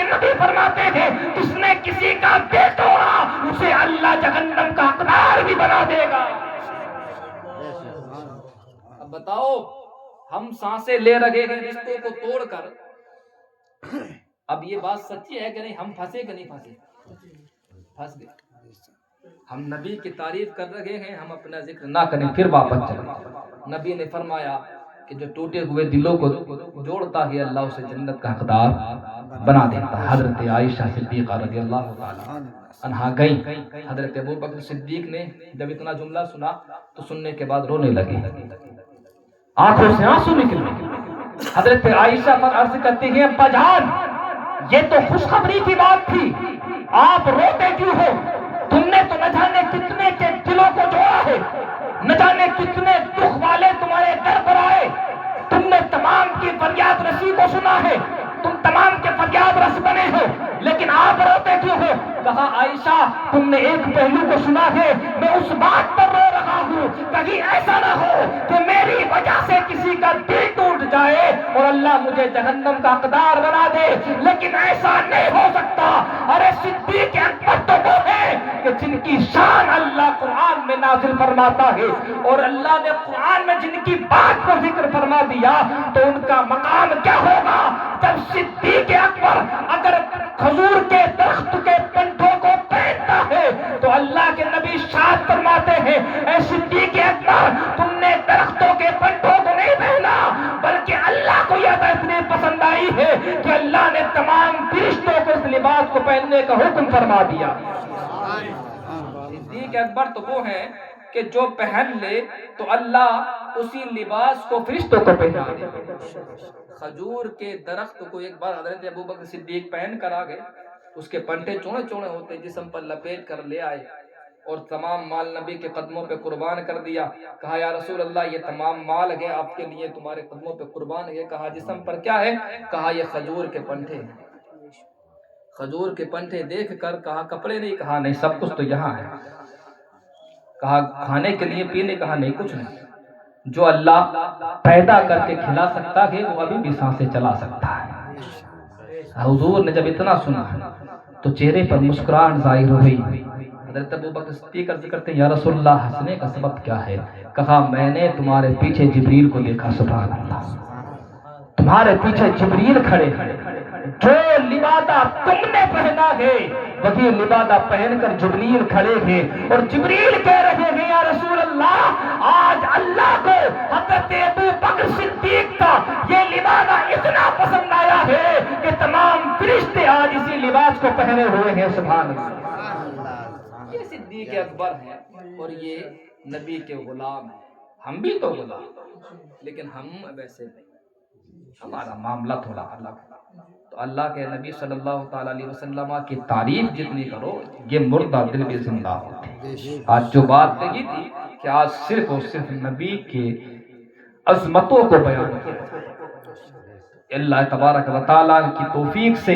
کے نبی فرماتے ہیں جس نے کسی کا دل توڑا اسے اللہ جہنم کا حقدار بھی بنا دے گا۔ اب بتاؤ، ہم سانسیں لے رہے ہیں رشتوں کو توڑ کر، اب یہ بات سچی ہے کہ نہیں؟ ہم پھنسے کہ نہیں پھنسے؟ پھنس گئے۔ ہم نبی کی تعریف کر رہے ہیں، ہم اپنا ذکر نہ کریں پھر واپس چلیں۔ نبی نے فرمایا کہ جو ٹوٹے ہوئے دلوں کو جوڑتا ہے اللہ اسے جنت کا حقدار بنا دیتا ہے۔ حضرت عائشہ صدیقہ رضی اللہ تعالی عنہا گئی، حضرت ابوبکر صدیق نے جب اتنا جملہ سنا تو سننے کے بعد رونے لگے، آنکھوں سے آنسو نکلے۔ حضرت عائشہ پر عرض کرتی ہیں ابا جان یہ تو خوشخبری کی بات تھی، آپ روتے کیوں ہو؟ تم نے تو نہ جانے کتنے کے دلوں کو جوڑا ہے، نہ جانے کتنے دکھ والے تمہارے در پر آئے، تم نے تمام کی فریاد رسی کو سنا ہے، تم تمام کے فریاد رس بنے ہو، لیکن آپ روتے کیوں ہو؟ کہا عائشہ تم نے ایک پہلو کو سنا ہے، میں اس بات پر رو رہا ہوں کہیں ایسا نہ ہو کہ میری وجہ سے کسی کا دل ٹوٹ جائے اور اللہ مجھے جہنم کا حقدار بنا دے، لیکن ایسا نہیں ہو سکتا۔ ارے صدیق اکبر تو وہ ہے کہ جن کی شان اللہ قرآن میں نازل فرماتا ہے، اور اللہ نے قرآن میں جن کی بات کو ذکر فرما دیا تو ان کا مقام کیا ہوگا؟ جب صدیق اکبر اگر کھجور کے درخت کے پنٹوں کو پہنتا ہے تو اللہ کے نبی شاد فرماتے ہیں اے صدیق اکبر تم نے درختوں کے پنٹوں کو نہیں پہنا بلکہ اللہ کو یہ اتنی پسند آئی ہے کہ اللہ نے تمام فرشتوں کو اس لباس کو پہننے کا حکم فرما دیا۔ صدیق اکبر تو وہ ہے کہ جو پہن لے تو اللہ اسی لباس کو فرشتوں کو پہنا دے۔ کھجور کے درخت کو ایک بار حضرت ابوبکر صدیق پہن کر آ گئے، اس کے پنٹے چوڑے چوڑے ہوتے جسم پر لپیٹ کر لے آئے اور تمام مال نبی کے قدموں پہ قربان کر دیا۔ کہا یا رسول اللہ یہ تمام مال ہے آپ کے لیے، تمہارے قدموں پہ قربان ہے۔ کہا جسم پر کیا ہے؟ کہا یہ کھجور کے پنٹے ہیں۔ کھجور کے پنٹے دیکھ کر کہا کپڑے نہیں؟ کہا نہیں سب کچھ تو یہاں ہے۔ کہا کھانے کے لیے پینے؟ کہا نہیں کچھ نہیں۔ جو اللہ پیدا کر کے کھلا سکتا ہے وہ ابھی بھی سانسیں چلا سکتا ہے۔ حضور نے جب اتنا سنا تو چہرے پر مسکراہٹ ظاہر ہوئی۔ حضرت ابوبکر صدیق عرض کرتے ہیں یا رسول اللہ ہنسنے کا سبب کیا ہے؟ کہا میں نے تمہارے پیچھے جبریل کو دیکھا، سبحان اللہ، تمہارے پیچھے جبریل کھڑے ہیں، جو لبادہ تم نے پہنا ہے وہی لبادہ پہن کر جبریل کھڑے ہیں، اور جبریل کہہ رہے ہیں یا رسول اللہ آج اللہ کو حضرت ابوبکر صدیق کا یہ لبادہ اتنا پسند آیا ہے کہ تمام فرشتے آج اسی لباس کو پہنے ہوئے ہیں، سبحان اللہ۔ یہ صدیق اکبر ہے اور یہ نبی کے غلام ہیں۔ ہم بھی تو غلام، لیکن ہم ویسے نہیں، ہمارا معاملہ تھوڑا الگ ہے۔ تو اللہ کے نبی صلی اللہ تعالیٰ علیہ وسلم کی تعریف جتنی کرو یہ مردہ دل بھی زندہ ہوتے۔ آج جو بات کہی تھی کہ آج صرف اور صرف نبی کے عظمتوں کو بیان کیا، اللہ تبارک و تعالیٰ کی توفیق سے